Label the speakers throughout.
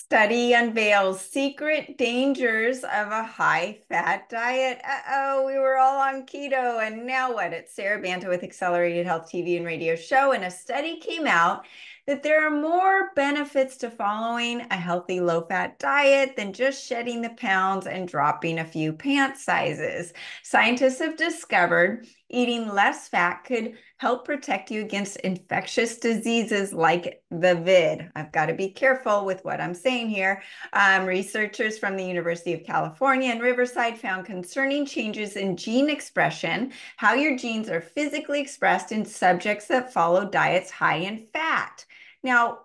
Speaker 1: Study unveils secret dangers of a high-fat diet. Uh-oh, we were all on keto, and now what? It's Sarah Banta with Accelerated Health TV and Radio Show, and a study came out that there are more benefits to following a healthy low-fat diet than just shedding the pounds and dropping a few pant sizes. Scientists have discovered eating less fat could help protect you against infectious diseases like the vid. I've got to be careful with what I'm saying here. Researchers from the University of California and Riverside found concerning changes in gene expression, how your genes are physically expressed in subjects that follow diets high in fat. Now,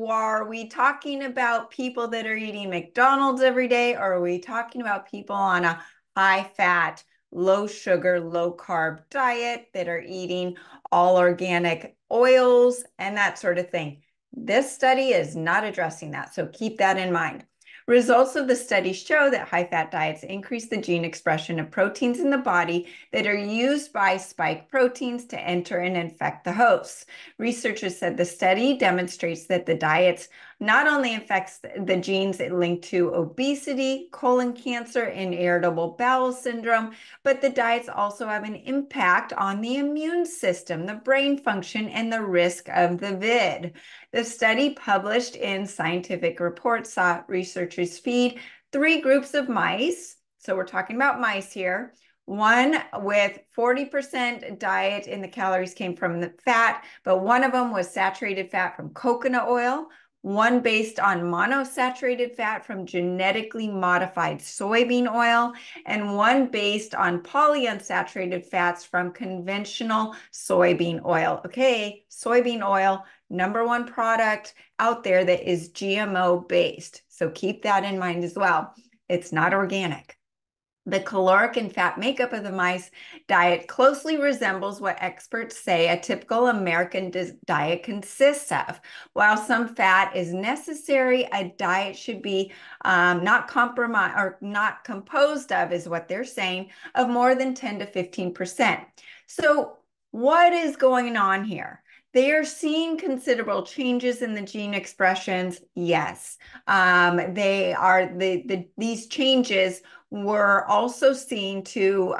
Speaker 1: are we talking about people that are eating McDonald's every day, or are we talking about people on a high-fat, low sugar, low carb diet that are eating all organic oils and that sort of thing? This study is not addressing that, so keep that in mind. Results of the study show that high-fat diets increase the gene expression of proteins in the body that are used by spike proteins to enter and infect the hosts. Researchers said the study demonstrates that the diets not only affects the genes linked to obesity, colon cancer, and irritable bowel syndrome, but the diets also have an impact on the immune system, the brain function, and the risk of the vid. The study published in Scientific Reports saw researchers feed 3 groups of mice. So we're talking about mice here. One with 40% diet in the calories came from the fat, but one of them was saturated fat from coconut oil, one based on monosaturated fat from genetically modified soybean oil, and one based on polyunsaturated fats from conventional soybean oil. Okay, soybean oil, #1 product out there that is GMO based. So keep that in mind as well. It's not organic. The caloric and fat makeup of the mice diet closely resembles what experts say a typical American diet consists of. While some fat is necessary, a diet should be not composed of, is what they're saying, of more than 10 to 15%. So what is going on here? They are seeing considerable changes in the gene expressions. Yes, these changes were also seen to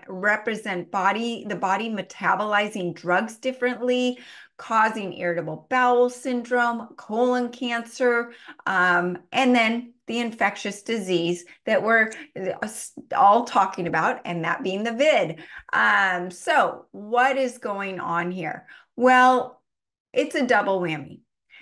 Speaker 1: represent the body metabolizing drugs differently, causing irritable bowel syndrome, colon cancer, and then the infectious disease that we're all talking about, and that being the vid. So what is going on here? Well, it's a double whammy.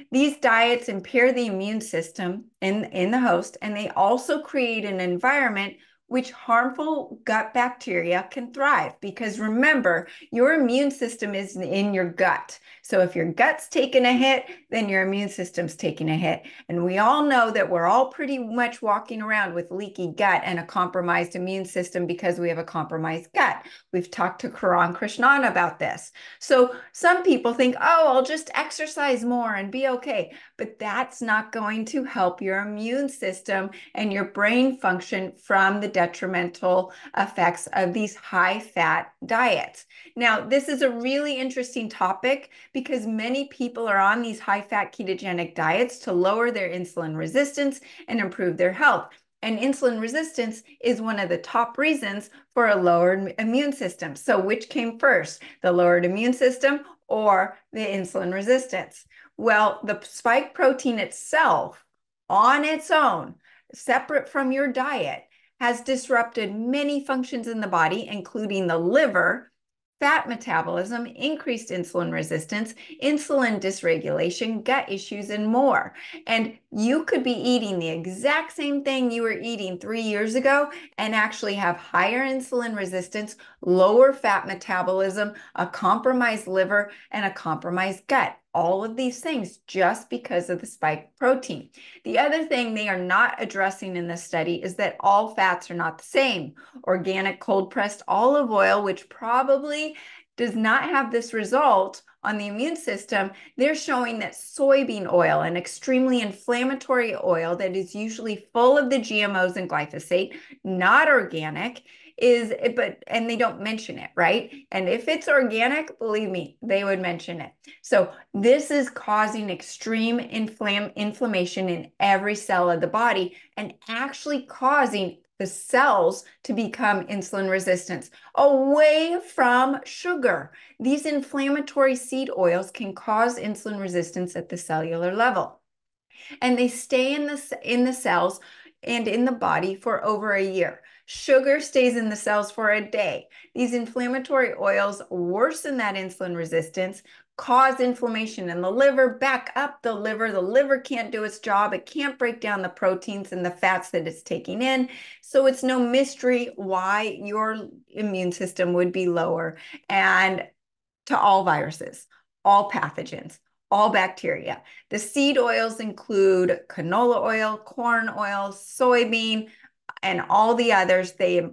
Speaker 1: These diets impair the immune system in the host, and they also create an environment which harmful gut bacteria can thrive. Because remember, your immune system is in your gut. So if your gut's taking a hit, then your immune system's taking a hit. And we all know that we're all pretty much walking around with leaky gut and a compromised immune system because we have a compromised gut. We've talked to Karan Krishnan about this. So some people think, oh, I'll just exercise more and be okay. But that's not going to help your immune system and your brain function from the detrimental effects of these high-fat diets. Now, this is a really interesting topic because many people are on these high-fat ketogenic diets to lower their insulin resistance and improve their health. And insulin resistance is one of the top reasons for a lowered immune system. So which came first, the lowered immune system or the insulin resistance? Well, the spike protein itself, on its own, separate from your diet, has disrupted many functions in the body, including the liver, fat metabolism, increased insulin resistance, insulin dysregulation, gut issues, and more. And you could be eating the exact same thing you were eating 3 years ago and actually have higher insulin resistance, lower fat metabolism, a compromised liver, and a compromised gut. All of these things just because of the spike protein. The other thing they are not addressing in this study is that all fats are not the same. Organic cold-pressed olive oil, which probably does not have this result on the immune system, they're showing that soybean oil, an extremely inflammatory oil that is usually full of the GMOs and glyphosate, not organic, and they don't mention it, right? And if it's organic, believe me, they would mention it. So this is causing extreme inflammation in every cell of the body and actually causing the cells to become insulin resistant, away from sugar. These inflammatory seed oils can cause insulin resistance at the cellular level, and they stay in the cells and in the body for over a year. Sugar stays in the cells for a day. These inflammatory oils worsen that insulin resistance, cause inflammation in the liver, back up the liver. The liver can't do its job. It can't break down the proteins and the fats that it's taking in. So it's no mystery why your immune system would be lower. And to all viruses, all pathogens, all bacteria. The seed oils include canola oil, corn oil, soybean, and all the others. They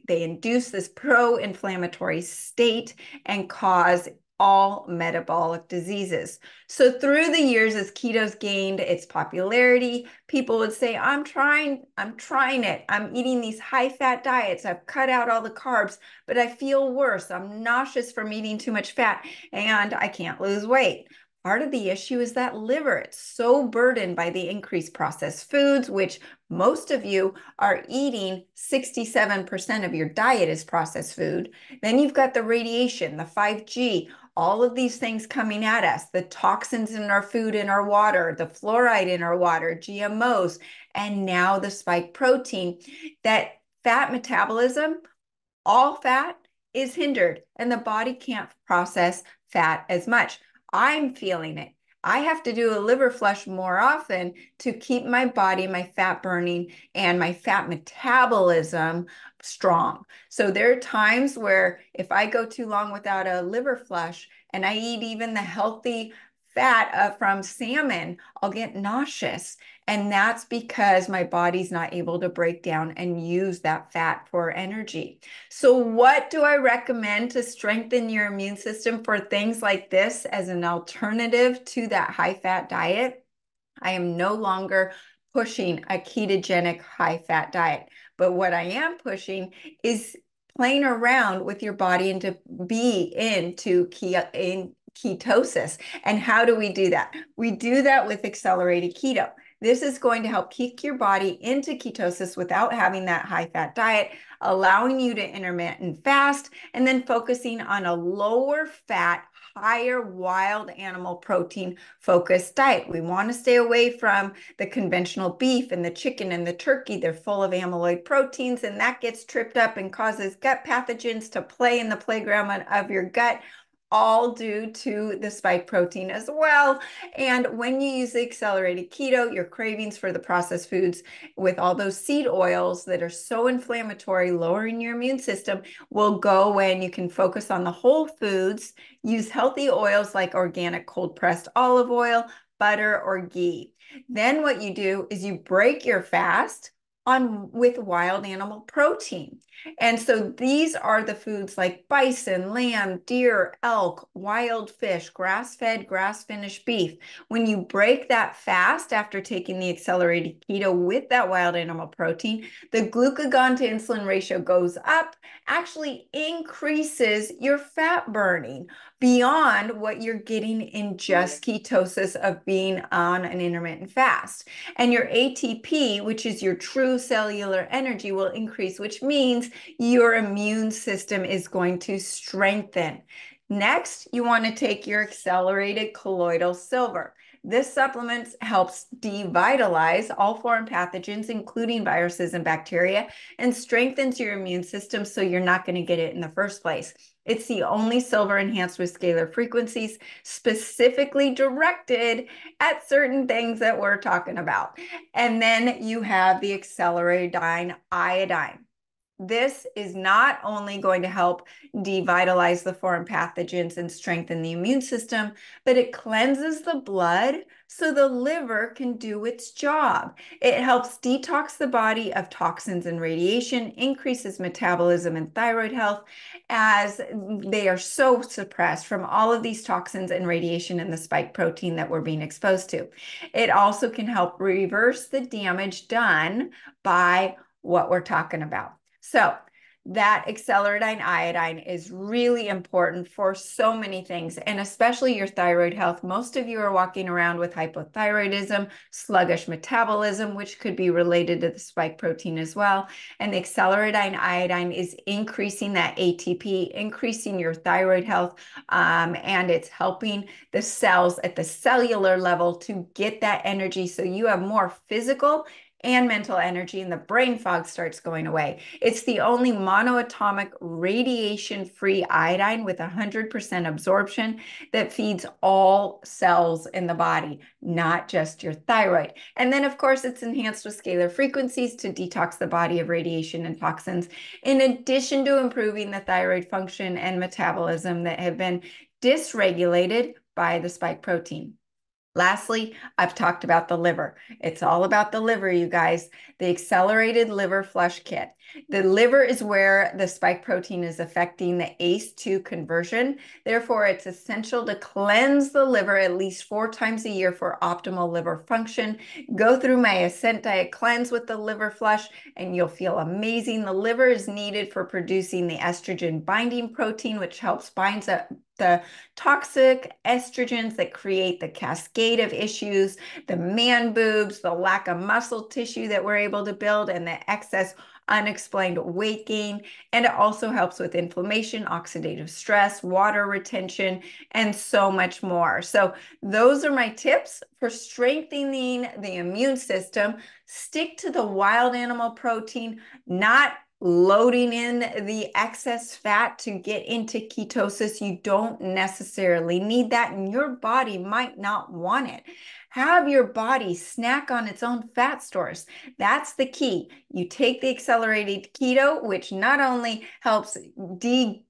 Speaker 1: induce this pro-inflammatory state and cause all metabolic diseases. So through the years, as keto's gained its popularity, people would say, I'm trying it. I'm eating these high-fat diets. I've cut out all the carbs, but I feel worse. I'm nauseous from eating too much fat, and I can't lose weight. Part of the issue is that liver. It's so burdened by the increased processed foods, which most of you are eating. 67% of your diet is processed food. Then you've got the radiation, the 5G, all of these things coming at us, the toxins in our food, in our water, the fluoride in our water, GMOs, and now the spike protein. That fat metabolism, all fat, is hindered, and the body can't process fat as much. I'm feeling it. I have to do a liver flush more often to keep my body, my fat burning, and my fat metabolism strong. So there are times where if I go too long without a liver flush and I eat even the healthy fat from salmon, I'll get nauseous. And that's because my body's not able to break down and use that fat for energy. So what do I recommend to strengthen your immune system for things like this as an alternative to that high-fat diet? I am no longer pushing a ketogenic high-fat diet, but what I am pushing is playing around with your body and to be into ketosis. And how do we do that? We do that with accelerated keto. This is going to help kick your body into ketosis without having that high-fat diet, allowing you to intermittent fast, and then focusing on a lower fat, higher wild animal protein focused diet. We want to stay away from the conventional beef and the chicken and the turkey. They're full of amyloid proteins, and that gets tripped up and causes gut pathogens to play in the playground of your gut, all due to the spike protein as well. And when you use the accelerated keto, your cravings for the processed foods with all those seed oils that are so inflammatory, lowering your immune system, will go away, and you can focus on the whole foods. Use healthy oils like organic cold pressed olive oil, butter, or ghee. Then what you do is you break your fast with wild animal protein. And so these are the foods like bison, lamb, deer, elk, wild fish, grass-fed, grass-finished beef. When you break that fast after taking the accelerated keto with that wild animal protein, the glucagon to insulin ratio goes up, actually increases your fat burning beyond what you're getting in just ketosis of being on an intermittent fast. And your ATP, which is your true cellular energy, will increase, which means your immune system is going to strengthen. Next, you want to take your accelerated colloidal silver. This supplement helps devitalize all foreign pathogens, including viruses and bacteria, and strengthens your immune system so you're not going to get it in the first place. It's the only silver enhanced with scalar frequencies specifically directed at certain things that we're talking about. And then you have the accelerated iodine. This is not only going to help devitalize the foreign pathogens and strengthen the immune system, but it cleanses the blood so the liver can do its job. It helps detox the body of toxins and radiation, increases metabolism and thyroid health, as they are so suppressed from all of these toxins and radiation and the spike protein that we're being exposed to. It also can help reverse the damage done by what we're talking about. So that accelerating iodine is really important for so many things, and especially your thyroid health. Most of you are walking around with hypothyroidism, sluggish metabolism, which could be related to the spike protein as well. And the accelerating iodine is increasing that ATP, increasing your thyroid health, and it's helping the cells at the cellular level to get that energy so you have more physical and mental energy, and the brain fog starts going away. It's the only monoatomic radiation-free iodine with 100% absorption that feeds all cells in the body, not just your thyroid. And then, of course, it's enhanced with scalar frequencies to detox the body of radiation and toxins, in addition to improving the thyroid function and metabolism that have been dysregulated by the spike protein. Lastly, I've talked about the liver. It's all about the liver, you guys. The accelerated liver flush kit. The liver is where the spike protein is affecting the ACE2 conversion. Therefore, it's essential to cleanse the liver at least 4 times a year for optimal liver function. Go through my Ascent Diet Cleanse with the liver flush, and you'll feel amazing. The liver is needed for producing the estrogen binding protein, which helps bind up the toxic estrogens that create the cascade of issues, the man boobs, the lack of muscle tissue that we're able to build, and the excess unexplained weight gain. And it also helps with inflammation, oxidative stress, water retention, and so much more. So those are my tips for strengthening the immune system. Stick to the wild animal protein, not loading in the excess fat to get into ketosis. You don't necessarily need that, and your body might not want it. Have your body snack on its own fat stores. That's the key. You take the accelerated keto, which not only helps degrease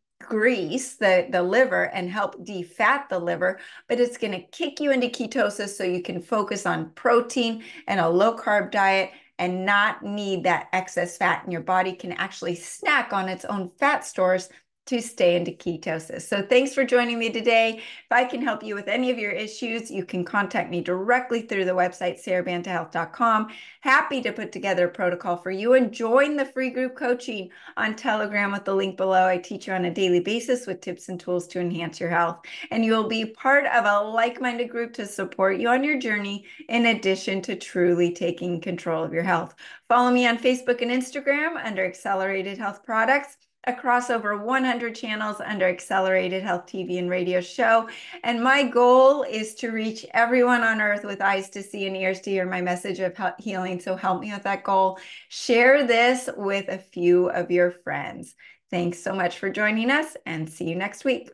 Speaker 1: the liver and help defat the liver, but it's going to kick you into ketosis so you can focus on protein and a low-carb diet and not need that excess fat, and your body can actually snack on its own fat stores to stay into ketosis. So thanks for joining me today. If I can help you with any of your issues, you can contact me directly through the website, sarabantahealth.com. Happy to put together a protocol for you, and join the free group coaching on Telegram with the link below. I teach you on a daily basis with tips and tools to enhance your health, and you'll be part of a like-minded group to support you on your journey, in addition to truly taking control of your health. Follow me on Facebook and Instagram under Accelerated Health Products, across over 100 channels under Accelerated Health TV and Radio Show. And my goal is to reach everyone on earth with eyes to see and ears to hear my message of healing. So help me with that goal. Share this with a few of your friends. Thanks so much for joining us, and see you next week.